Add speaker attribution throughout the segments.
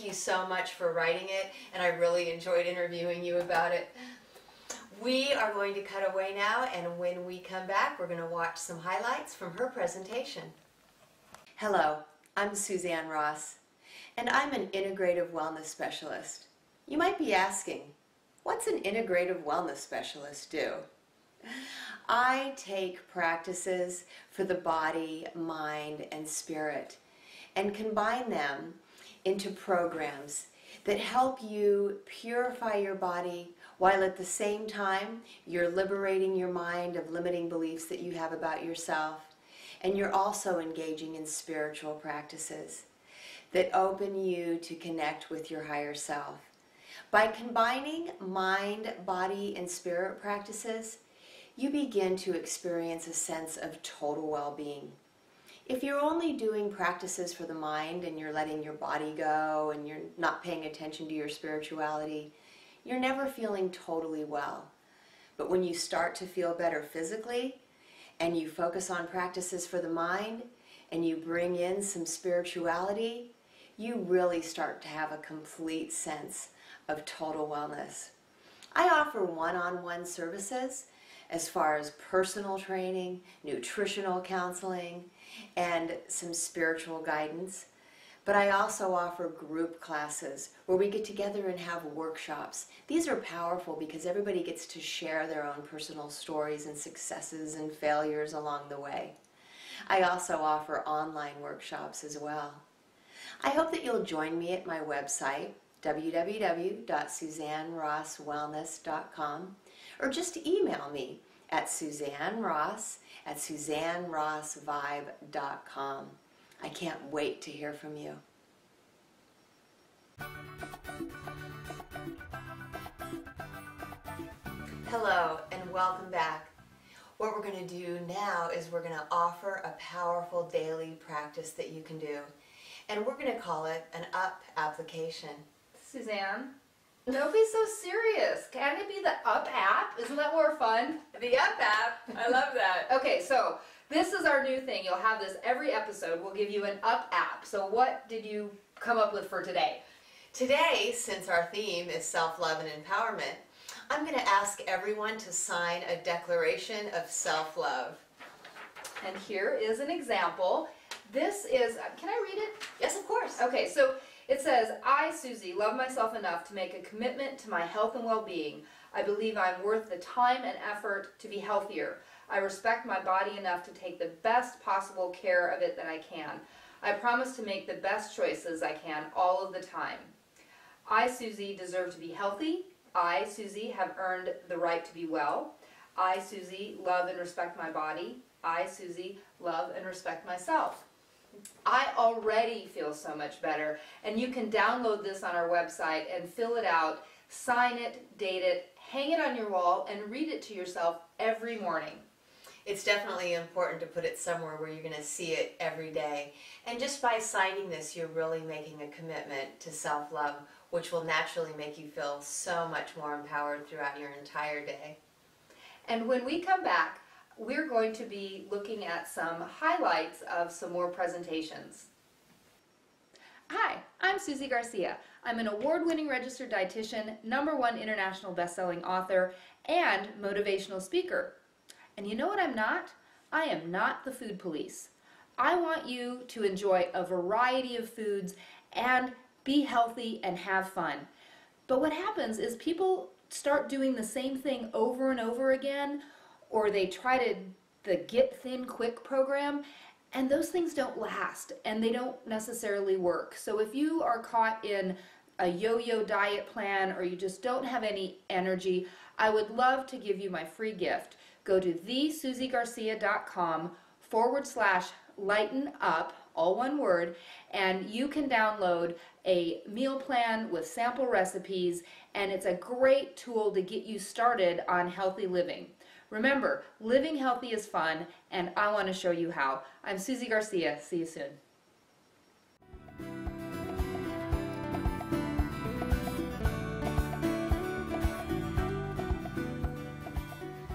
Speaker 1: you so much for writing it, and I really enjoyed interviewing you about it. We are going to cut away now, and when we come back, we're going to watch some highlights from her presentation. Hello, I'm Suzanne Ross, and I'm an integrative wellness specialist. You might be asking, what's an integrative wellness specialist do? I take practices for the body, mind, and spirit and combine them into programs that help you purify your body while at the same time you're liberating your mind of limiting beliefs that you have about yourself, and you're also engaging in spiritual practices that open you to connect with your higher self. By combining mind, body, and spirit practices, you begin to experience a sense of total well-being. If you're only doing practices for the mind and you're letting your body go and you're not paying attention to your spirituality, you're never feeling totally well. But when you start to feel better physically and you focus on practices for the mind and you bring in some spirituality, you really start to have a complete sense of total wellness. I offer one-on-one services as far as personal training, nutritional counseling, and some spiritual guidance. But I also offer group classes where we get together and have workshops. These are powerful because everybody gets to share their own personal stories and successes and failures along the way. I also offer online workshops as well. I hope that you'll join me at my website, www.suzannerosswellness.com, or just email me at suzanneross@suzannerossvibe.com. I can't wait to hear from you. Hello and welcome back. What we're going to do now is we're going to offer a powerful daily practice that you can do. And we're going to call it an UP application.
Speaker 2: Suzanne, don't be so serious. Can it be the UP app? Isn't that more fun?
Speaker 1: The UP app. I love that.
Speaker 2: Okay, so this is our new thing. You'll have this every episode. We'll give you an UP app. So what did you come up with for today?
Speaker 1: Today, since our theme is self-love and empowerment, I'm going to ask everyone to sign a declaration of self-love.
Speaker 2: And here is an example. This is, can I read it?
Speaker 1: Yes, of course.
Speaker 2: Okay, so it says, I, Susie, love myself enough to make a commitment to my health and well-being. I believe I'm worth the time and effort to be healthier. I respect my body enough to take the best possible care of it that I can. I promise to make the best choices I can all of the time. I, Susie, deserve to be healthy. I, Susie, have earned the right to be well. I, Susie, love and respect my body. I, Susie, love and respect myself. I already feel so much better, and you can download this on our website and fill it out, sign it, date it, hang it on your wall, and read it to yourself every morning.
Speaker 1: It's definitely important to put it somewhere where you're going to see it every day. And just by signing this, you're really making a commitment to self-love, which will naturally make you feel so much more empowered throughout your entire day.
Speaker 2: And when we come back, we're going to be looking at some highlights of some more presentations. Hi, I'm Susie Garcia. I'm an award-winning registered dietitian, #1 international best-selling author, and motivational speaker. And you know what I'm not? I am not the food police. I want you to enjoy a variety of foods and be healthy and have fun. But what happens is people start doing the same thing over and over again, or they try the Get Thin Quick program, and those things don't last and they don't necessarily work. So if you are caught in a yo-yo diet plan or you just don't have any energy, I would love to give you my free gift. Go to thesuziegarcia.com/lighten up, all one word, and you can download a meal plan with sample recipes, and it's a great tool to get you started on healthy living. Remember, living healthy is fun, and I want to show you how. I'm Susie Garcia. See you soon.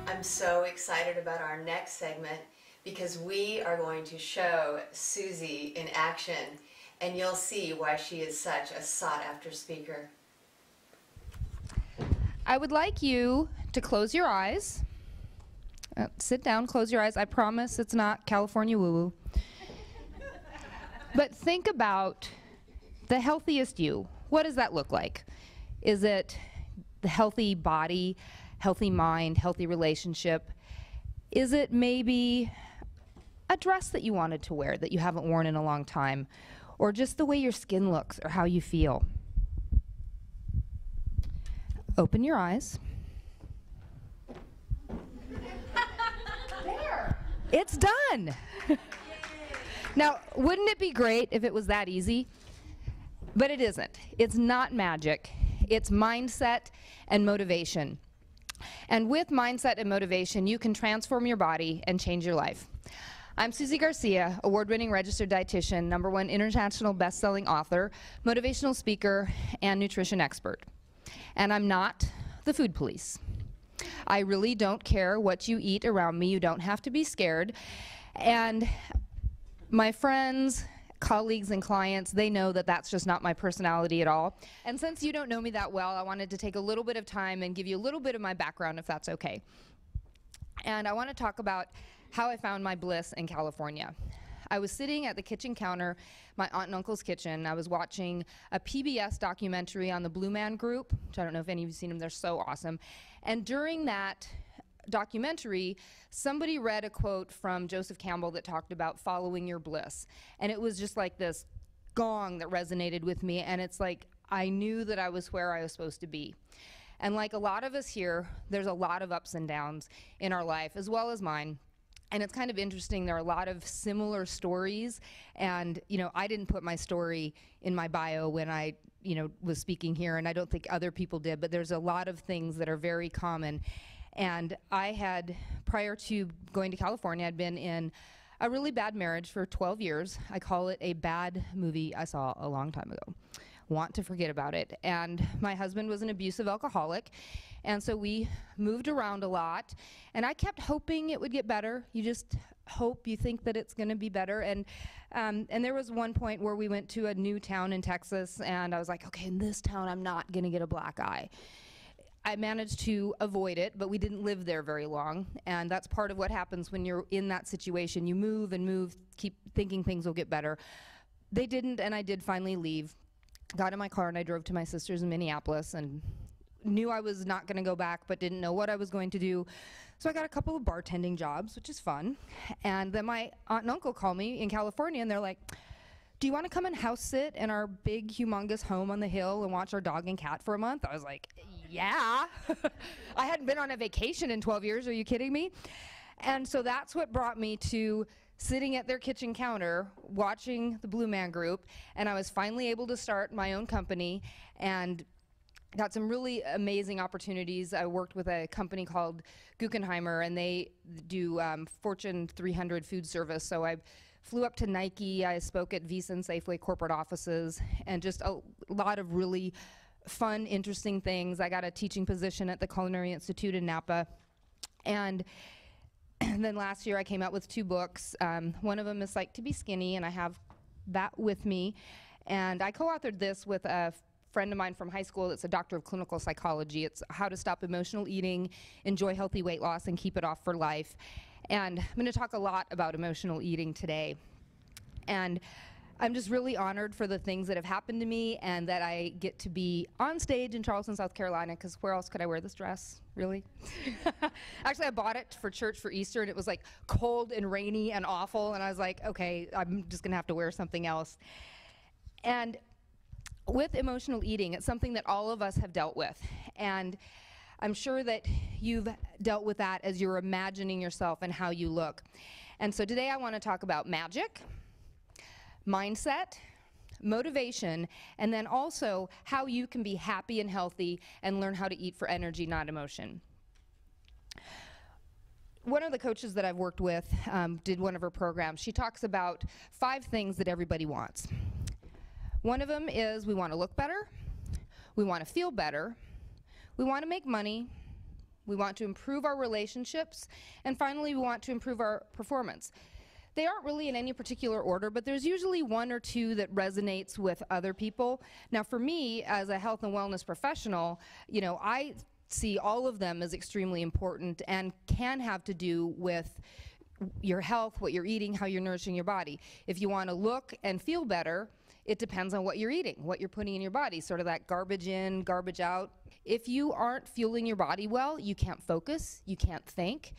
Speaker 1: I'm so excited about our next segment because we are going to show Susie in action and you'll see why she is such a sought-after speaker.
Speaker 2: I would like you to close your eyes. Sit down, close your eyes. I promise it's not California woo-woo. But think about the healthiest you. What does that look like? Is it the healthy body, healthy mind, healthy relationship? Is it maybe a dress that you wanted to wear that you haven't worn in a long time? Or just the way your skin looks or how you feel? Open your eyes. There. It's done. Now, wouldn't it be great if it was that easy? But it isn't. It's not magic. It's mindset and motivation. And with mindset and motivation, you can transform your body and change your life. I'm Susie Garcia, award-winning registered dietitian, #1 international best-selling author, motivational speaker, and nutrition expert. And I'm not the food police. I really don't care what you eat around me. You don't have to be scared. And my friends, colleagues, and clients, they know that that's just not my personality at all. And since you don't know me that well, I wanted to take a little bit of time and give you a little bit of my background, if that's okay. And I want to talk about how I found my bliss in California. I was sitting at the kitchen counter, my aunt and uncle's kitchen. I was watching a PBS documentary on the Blue Man Group, which I don't know if any of you have seen them, they're so awesome. And during that documentary, somebody read a quote from Joseph Campbell that talked about following your bliss. And it was just like this gong that resonated with me, and it's like I knew that I was where I was supposed to be. And like a lot of us here, there's a lot of ups and downs in our life, as well as mine. And it's kind of interesting, there are a lot of similar stories, and I didn't put my story in my bio when I was speaking here, and I don't think other people did, but there's a lot of things that are very common. And I had, prior to going to California, I'd been in a really bad marriage for 12 years. I call it a bad movie I saw a long time ago. Want to forget about it. And my husband was an abusive alcoholic, and so we moved around a lot, and I kept hoping it would get better. You just hope, you think that it's going to be better. And there was one point where we went to a new town in Texas, and I was like, okay, in this town I'm not going to get a black eye. I managed to avoid it, but we didn't live there very long, and that's part of what happens when you're in that situation. You move and move, keep thinking things will get better. They didn't, and I did finally leave. Got in my car and I drove to my sister's in Minneapolis and knew I was not going to go back, but didn't know what I was going to do. So I got a couple of bartending jobs, which is fun. And then my aunt and uncle called me in California, and they're like, do you want to come and house sit in our big, humongous home on the hill and watch our dog and cat for a month? I was like, yeah. I hadn't been on a vacation in 12 years. Are you kidding me? And so that's what brought me to sitting at their kitchen counter watching the Blue Man Group, and I was finally able to start my own company and got some really amazing opportunities. I worked with a company called Guggenheimer, and they do Fortune 300 food service. So I flew up to Nike, I spoke at Visa and Safeway corporate offices, and just a lot of really fun, interesting things. I got a teaching position at the Culinary Institute in Napa, and then last year I came out with 2 books. One of them is Psyched to Be Skinny, and I have that with me. And I co-authored this with a friend of mine from high school that's a doctor of clinical psychology. It's How to Stop Emotional Eating, Enjoy Healthy Weight Loss, and Keep It Off for Life. And I'm going to talk a lot about emotional eating today. And I'm just really honored for the things that have happened to me, and that I get to be on stage in Charleston, South Carolina, because where else could I wear this dress, really? Actually, I bought it for church for Easter, and it was like cold and rainy and awful, and I was like, okay, I'm just gonna have to wear something else. And with emotional eating, it's something that all of us have dealt with, and I'm sure that you've dealt with that as you're imagining yourself and how you look. And so today I want to talk about magic, mindset, motivation, and then also how you can be happy and healthy and learn how to eat for energy, not emotion. One of the coaches that I've worked with did one of her programs. She talks about 5 things that everybody wants. One of them is we want to look better, we want to feel better, we want to make money, we want to improve our relationships, and finally we want to improve our performance. They aren't really in any particular order, but there's usually one or two that resonates with other people. Now for me, as a health and wellness professional, you know, I see all of them as extremely important and can have to do with your health, what you're eating, how you're nourishing your body. If you want to look and feel better, it depends on what you're eating, what you're putting in your body, sort of that garbage in, garbage out. If you aren't fueling your body well, you can't focus, you can't think.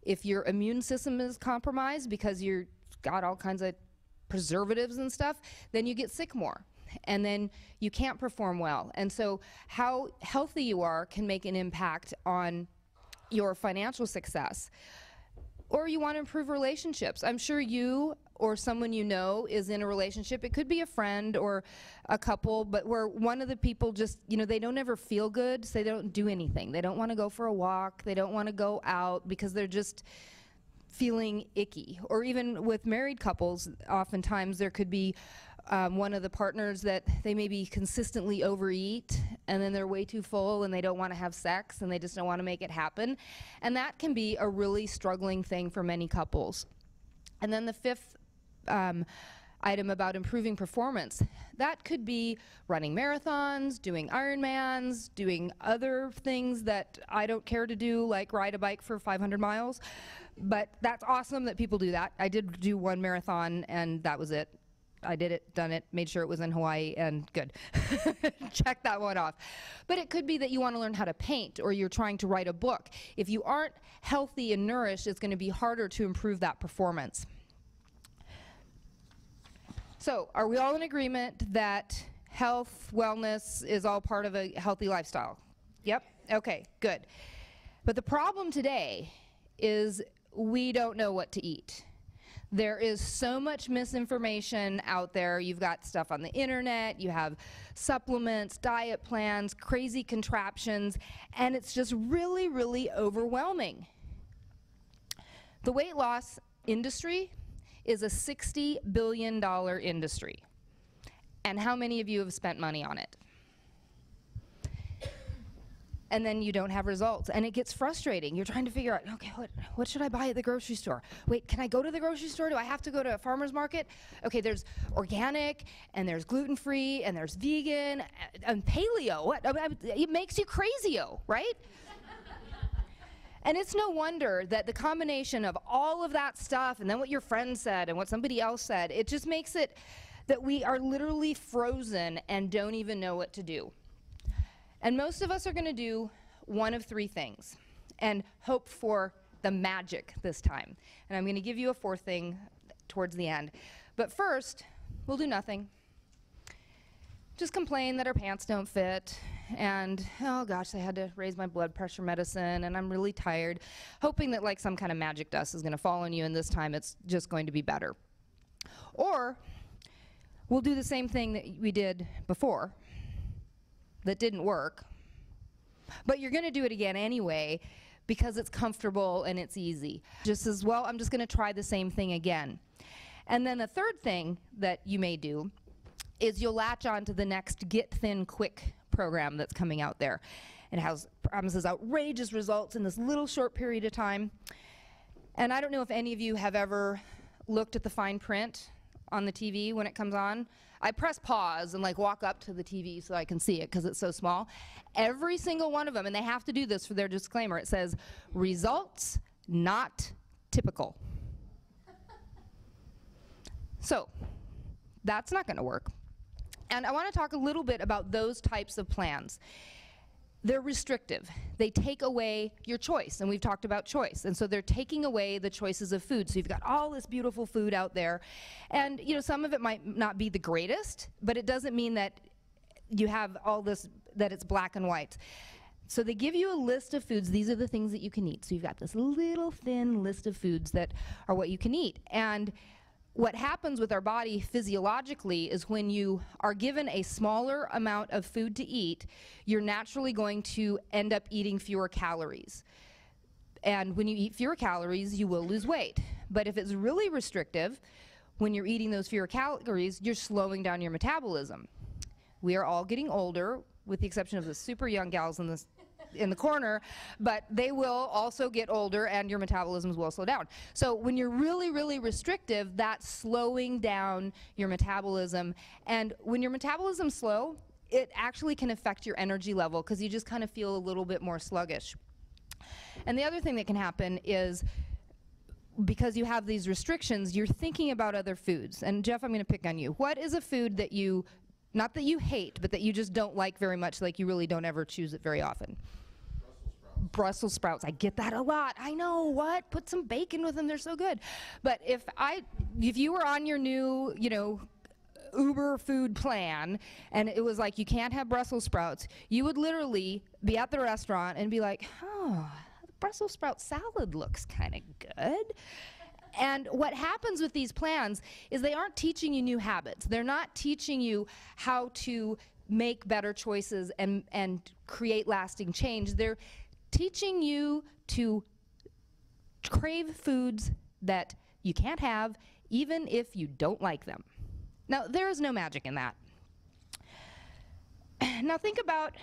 Speaker 2: If your immune system is compromised because you've got all kinds of preservatives and stuff, then you get sick more. And then you can't perform well. And so how healthy you are can make an impact on your financial success. Or you want to improve relationships. I'm sure you or someone you know is in a relationship. It could be a friend or a couple, but where one of the people just, you know, they don't ever feel good, so they don't do anything. They don't want to go for a walk. They don't want to go out because they're just feeling icky. Or even with married couples, oftentimes there could be one of the partners that they maybe consistently overeat and then they're way too full and they don't want to have sex and they just don't want to make it happen. And that can be a really struggling thing for many couples. And then the fifth item about improving performance, that could be running marathons, doing Ironmans, doing other things that I don't care to do, like ride a bike for 500 miles. But that's awesome that people do that. I did do one marathon and that was it. I did it, done it, made sure it was in Hawaii, and good. Check that one off. But it could be that you want to learn how to paint, or you're trying to write a book. If you aren't healthy and nourished, it's going to be harder to improve that performance. So, are we all in agreement that health, wellness is all part of a healthy lifestyle? Yep? Okay, good. But the problem today is we don't know what to eat. There is so much misinformation out there. You've got stuff on the internet, you have supplements, diet plans, crazy contraptions, and it's just really, really overwhelming. The weight loss industry is a $60 billion industry. And how many of you have spent money on it? And then you don't have results, and it gets frustrating. You're trying to figure out, okay, what should I buy at the grocery store? Wait, can I go to the grocery store? Do I have to go to a farmer's market? Okay, there's organic, and there's gluten-free, and there's vegan, and paleo. What? It makes you crazy-o, right? And it's no wonder that the combination of all of that stuff, and then what your friend said, and what somebody else said, it just makes it that we are literally frozen and don't even know what to do. And most of us are going to do one of three things and hope for the magic this time. And I'm going to give you a fourth thing towards the end. But first, we'll do nothing. Just complain that our pants don't fit, and oh gosh, I had to raise my blood pressure medicine, and I'm really tired, hoping that like some kind of magic dust is going to fall on you, and this time it's just going to be better. Or we'll do the same thing that we did before that didn't work, but you're going to do it again anyway because it's comfortable and it's easy. Just as well, I'm just going to try the same thing again. And then the third thing that you may do is you'll latch on to the next Get Thin Quick program that's coming out there. It promises outrageous results in this little short period of time. And I don't know if any of you have ever looked at the fine print on the TV when it comes on. I press pause and like walk up to the TV so I can see it because it's so small. Every single one of them, and they have to do this for their disclaimer, it says, results not typical. So that's not going to work. And I want to talk a little bit about those types of plans. They're restrictive. They take away your choice, and we've talked about choice. And so they're taking away the choices of food. So you've got all this beautiful food out there, and you know, some of it might not be the greatest, but it doesn't mean that you have all this, that it's black and white. So they give you a list of foods. These are the things that you can eat. So you've got this little thin list of foods that are what you can eat. And what happens with our body physiologically is when you are given a smaller amount of food to eat, you're naturally going to end up eating fewer calories. And when you eat fewer calories, you will lose weight. But if it's really restrictive, when you're eating those fewer calories, you're slowing down your metabolism. We are all getting older, with the exception of the super young gals in this in the corner, but they will also get older and your metabolisms will slow down. So when you're really, really restrictive, that's slowing down your metabolism. And when your metabolism's slow, it actually can affect your energy level because you just kind of feel a little bit more sluggish. And the other thing that can happen is because you have these restrictions, you're thinking about other foods. And Jeff, I'm going to pick on you. What is a food that you, not that you hate, but that you just don't like very much, like you really don't ever choose it very often?
Speaker 3: Brussels sprouts.
Speaker 2: Brussels sprouts. I get that a lot. I know, what? Put some bacon with them, they're so good. But if you were on your new, Uber food plan and it was like you can't have Brussels sprouts, you would literally be at the restaurant and be like, oh, the Brussels sprout salad looks kind of good. And what happens with these plans is they aren't teaching you new habits. They're not teaching you how to make better choices and create lasting change. They're teaching you to crave foods that you can't have even if you don't like them. Now, there is no magic in that. Now think about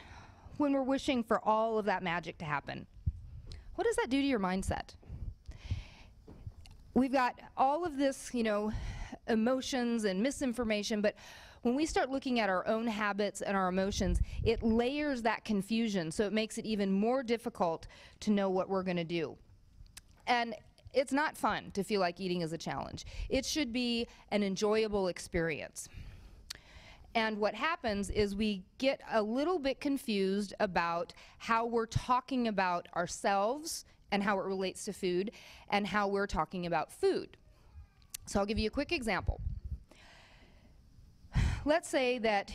Speaker 2: when we're wishing for all of that magic to happen. What does that do to your mindset? We've got all of this, emotions and misinformation, but when we start looking at our own habits and our emotions, it layers that confusion, so it makes it even more difficult to know what we're going to do. And it's not fun to feel like eating is a challenge. It should be an enjoyable experience. And what happens is we get a little bit confused about how we're talking about ourselves and how it relates to food and how we're talking about food. So I'll give you a quick example. Let's say that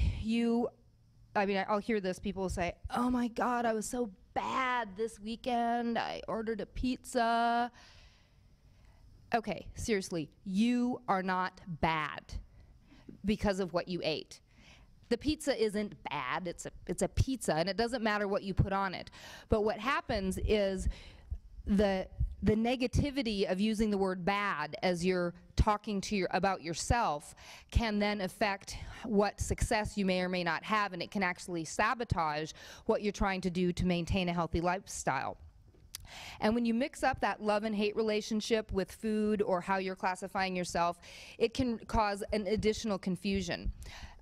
Speaker 2: I'll hear this, people will say, oh my God, I was so bad this weekend. I ordered a pizza. Okay, seriously, you are not bad because of what you ate. The pizza isn't bad, it's a pizza, and it doesn't matter what you put on it. But what happens is the negativity of using the word bad as you're talking about yourself can then affect what success you may or may not have, and it can actually sabotage what you're trying to do to maintain a healthy lifestyle. And when you mix up that love and hate relationship with food or how you're classifying yourself, it can cause an additional confusion.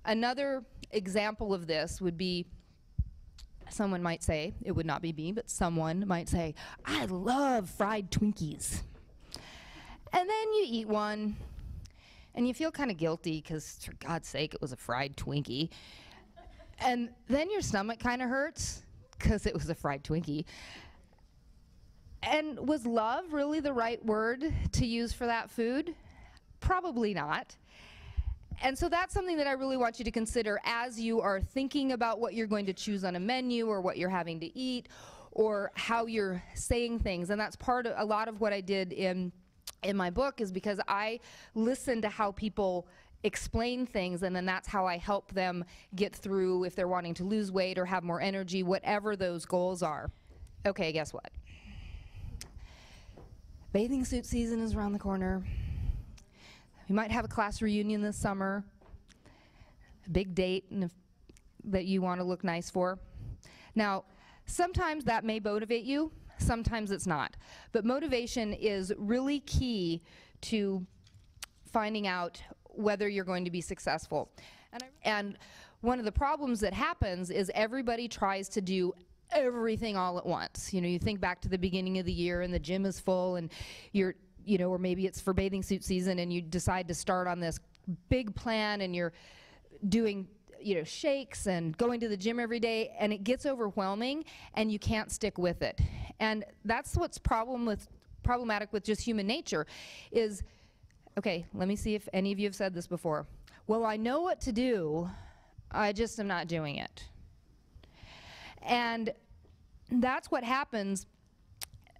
Speaker 2: Another example of this would be, someone might say, it would not be me, but someone might say, I love fried Twinkies. And then you eat one, and you feel kind of guilty because, for God's sake, it was a fried Twinkie. And then your stomach kind of hurts because it was a fried Twinkie. And was love really the right word to use for that food? Probably not. And so that's something that I really want you to consider as you are thinking about what you're going to choose on a menu or what you're having to eat or how you're saying things. And that's part of a lot of what I did in my book, is because I listened to how people explain things, and then that's how I help them get through if they're wanting to lose weight or have more energy, whatever those goals are. Okay, guess what? Bathing suit season is around the corner. We might have a class reunion this summer, a big date that you want to look nice for. Now, sometimes that may motivate you, sometimes it's not. But motivation is really key to finding out whether you're going to be successful. And one of the problems that happens is everybody tries to do everything all at once. You think back to the beginning of the year and the gym is full and you're, or maybe it's for bathing suit season and you decide to start on this big plan and you're doing, shakes and going to the gym every day, and it gets overwhelming and you can't stick with it. And that's what's problematic with just human nature is, okay, let me see if any of you have said this before. Well, I know what to do, I just am not doing it. And that's what happens,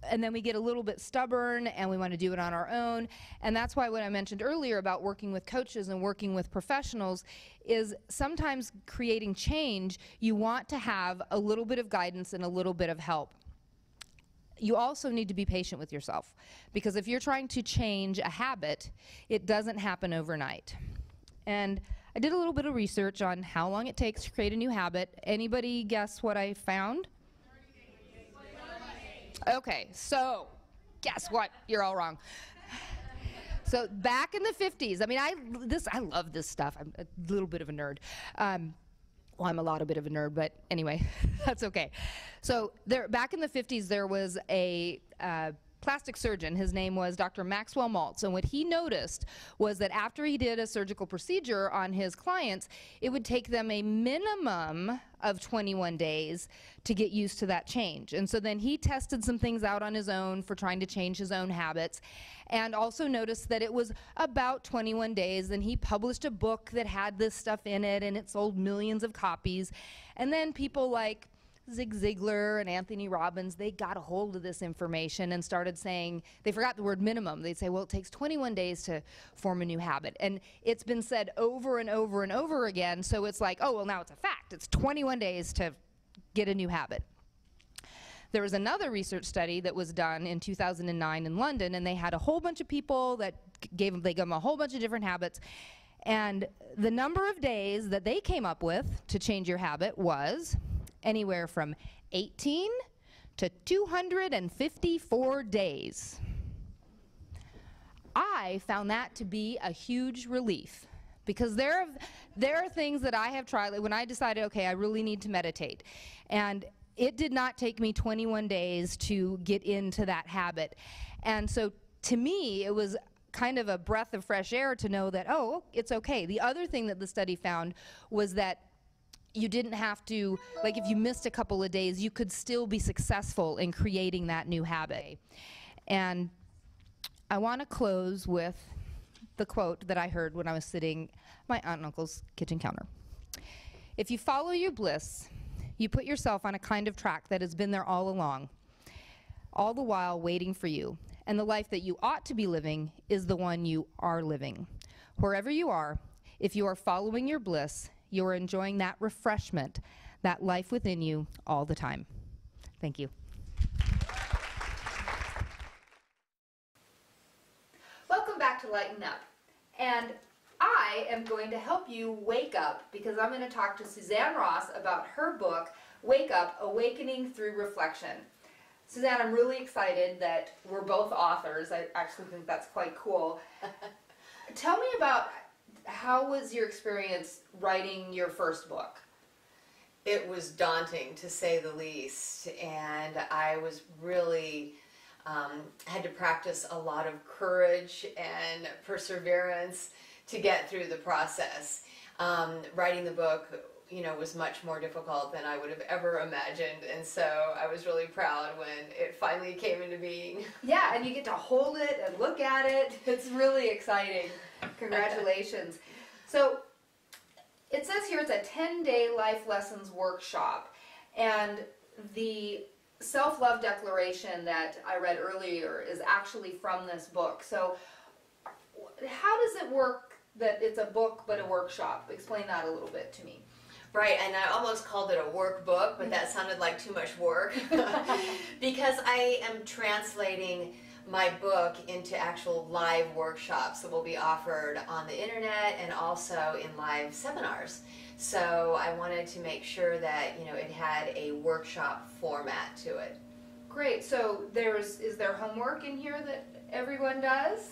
Speaker 2: and then we get a little bit stubborn and we want to do it on our own. And that's why what I mentioned earlier about working with coaches and working with professionals is sometimes creating change, you want to have a little bit of guidance and a little bit of help. You also need to be patient with yourself, because if you're trying to change a habit, it doesn't happen overnight. And I did a little bit of research on how long it takes to create a new habit. Anybody guess what I found? Okay, so guess what? You're all wrong. So back in the 50s, I mean, I love this stuff. I'm a little bit of a nerd. Well, I'm a lot of bit of a nerd, but anyway, that's okay. So back in the 50s, there was a plastic surgeon. His name was Dr. Maxwell Maltz, and what he noticed was that after he did a surgical procedure on his clients, it would take them a minimum of 21 days to get used to that change. And so then he tested some things out on his own for trying to change his own habits, and also noticed that it was about 21 days, and he published a book that had this stuff in it, and it sold millions of copies. And then people like Zig Ziglar and Anthony Robbins, they got a hold of this information and started saying, they forgot the word minimum. They'd say, well, it takes 21 days to form a new habit. And it's been said over and over and over again, so it's like, oh, well, now it's a fact. It's 21 days to get a new habit. There was another research study that was done in 2009 in London, and they had a whole bunch of people that they gave them a whole bunch of different habits. And the number of days that they came up with to change your habit was anywhere from 18 to 254 days. I found that to be a huge relief, because there are things that I have tried, like when I decided, okay, I really need to meditate, and it did not take me 21 days to get into that habit. And so to me, it was kind of a breath of fresh air to know that, oh, it's okay. The other thing that the study found was that you didn't have to, like if you missed a couple of days, you could still be successful in creating that new habit. And I want to close with the quote that I heard when I was sitting at my aunt and uncle's kitchen counter. If you follow your bliss, you put yourself on a kind of track that has been there all along, all the while waiting for you. And the life that you ought to be living is the one you are living. Wherever you are, if you are following your bliss, you are enjoying that refreshment, that life within you all the time. Thank you. Welcome back to Lighten Up. And I am going to help you wake up, because I'm going to talk to Suzanne Ross about her book, Wake Up, Awakening Through Reflection. Suzanne, I'm really excited that we're both authors. I actually think that's quite cool. Tell me about, how was your experience writing your first book?
Speaker 1: It was daunting, to say the least, and I was really had to practice a lot of courage and perseverance to get through the process. Writing the book, was much more difficult than I would have ever imagined, and so I was really proud when it finally came into being.
Speaker 2: Yeah, and you get to hold it and look at it. It's really exciting. Congratulations. So it says here it's a 10-day life lessons workshop, and the self-love declaration that I read earlier is actually from this book. So how does it work that it's a book but a workshop? Explain that a little bit to me.
Speaker 1: Right, and I almost called it a workbook, but that sounded like too much work because I am translating my book into actual live workshops that will be offered on the internet and also in live seminars. So I wanted to make sure that it had a workshop format to it.
Speaker 2: Great. So is there homework in here that everyone does?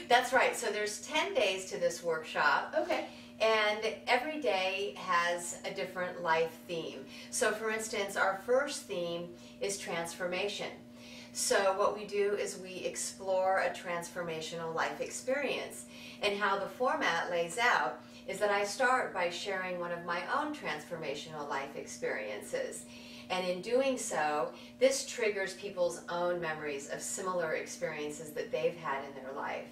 Speaker 1: That's right. So there's 10 days to this workshop.
Speaker 2: Okay.
Speaker 1: And every day has a different life theme. So for instance, our first theme is transformation. So what we do is we explore a transformational life experience. And how the format lays out is that I start by sharing one of my own transformational life experiences. And in doing so, this triggers people's own memories of similar experiences that they've had in their life.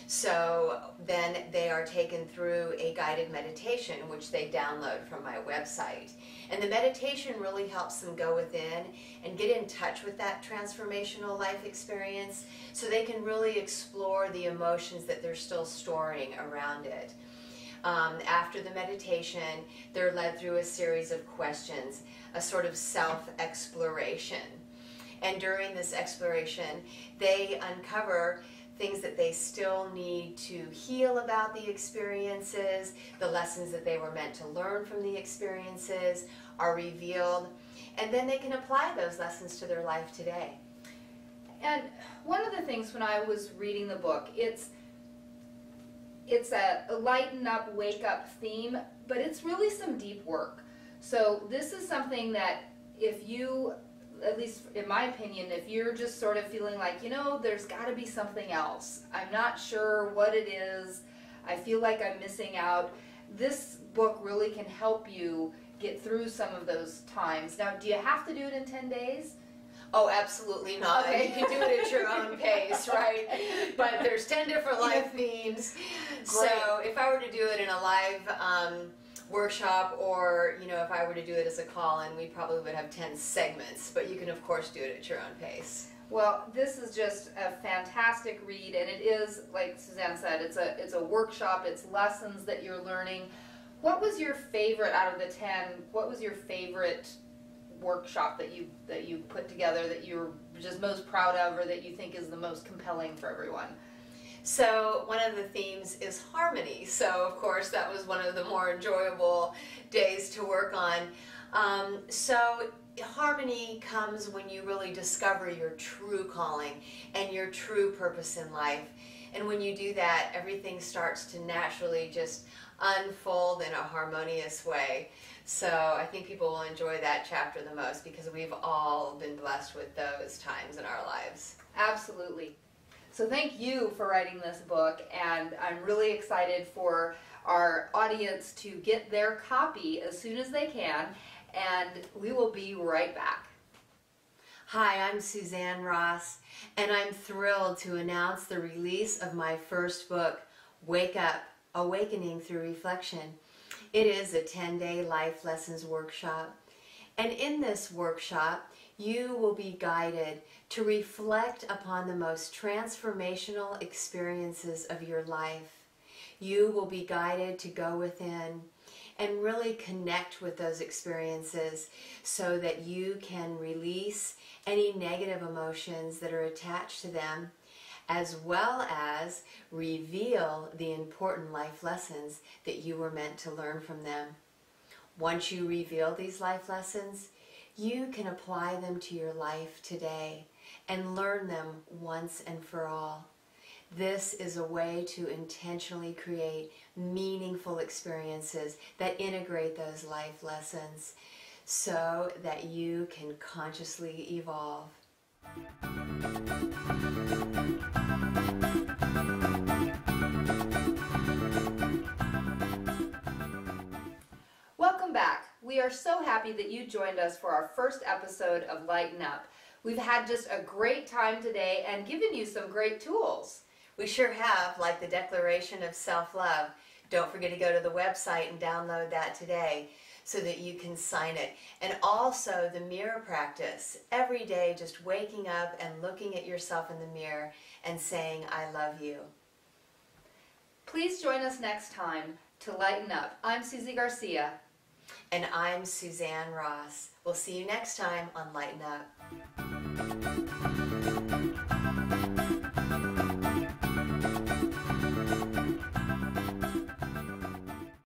Speaker 1: So then they are taken through a guided meditation, which they download from my website. And the meditation really helps them go within and get in touch with that transformational life experience so they can really explore the emotions that they're still storing around it. After the meditation, they're led through a series of questions, a sort of self-exploration. And during this exploration, they uncover things that they still need to heal about the experiences, the lessons that they were meant to learn from the experiences are revealed, and then they can apply those lessons to their life today.
Speaker 2: And one of the things when I was reading the book, it's a lighten up, wake up theme, but it's really some deep work. So this is something that if you, at least in my opinion, if you're just sort of feeling like, you know, there's got to be something else, I'm not sure what it is, I feel like I'm missing out, this book really can help you get through some of those times. Now, do you have to do it in 10 days?
Speaker 1: Oh, absolutely not.
Speaker 2: Okay.
Speaker 1: You can do it at your own pace, right? But there's 10 different life themes. So if I were to do it in a live workshop, or if I were to do it as a call-in, we probably would have 10 segments, but you can of course do it at your own pace.
Speaker 2: Well, this is just a fantastic read, and it is, like Suzanne said, it's a workshop, it's lessons that you're learning. What was your favorite out of the 10? What was your favorite workshop that you put together that you're just most proud of, or that you think is the most compelling for everyone?
Speaker 1: So one of the themes is harmony. So of course that was one of the more enjoyable days to work on. So harmony comes when you really discover your true calling and your true purpose in life. And when you do that, everything starts to naturally just unfold in a harmonious way. So I think people will enjoy that chapter the most, because we've all been blessed with those times in our lives.
Speaker 2: Absolutely. So thank you for writing this book, and I'm really excited for our audience to get their copy as soon as they can, and we will be right back.
Speaker 1: Hi, I'm Suzanne Ross, and I'm thrilled to announce the release of my first book, Wake Up, Awakening Through Reflection. It is a 10-day life lessons workshop, and in this workshop, you will be guided to reflect upon the most transformational experiences of your life. You will be guided to go within and really connect with those experiences so that you can release any negative emotions that are attached to them, as well as reveal the important life lessons that you were meant to learn from them. Once you reveal these life lessons, you can apply them to your life today and learn them once and for all. This is a way to intentionally create meaningful experiences that integrate those life lessons so that you can consciously evolve.
Speaker 2: Welcome back. We are so happy that you joined us for our first episode of Lighten Up. We've had just a great time today and given you some great tools.
Speaker 1: We sure have, like the Declaration of Self-Love. Don't forget to go to the website and download that today so that you can sign it. And also the mirror practice. Every day just waking up and looking at yourself in the mirror and saying, I love you.
Speaker 2: Please join us next time to Lighten Up. I'm Susie Garcia.
Speaker 1: And I'm Suzanne Ross. We'll see you next time on Lighten Up.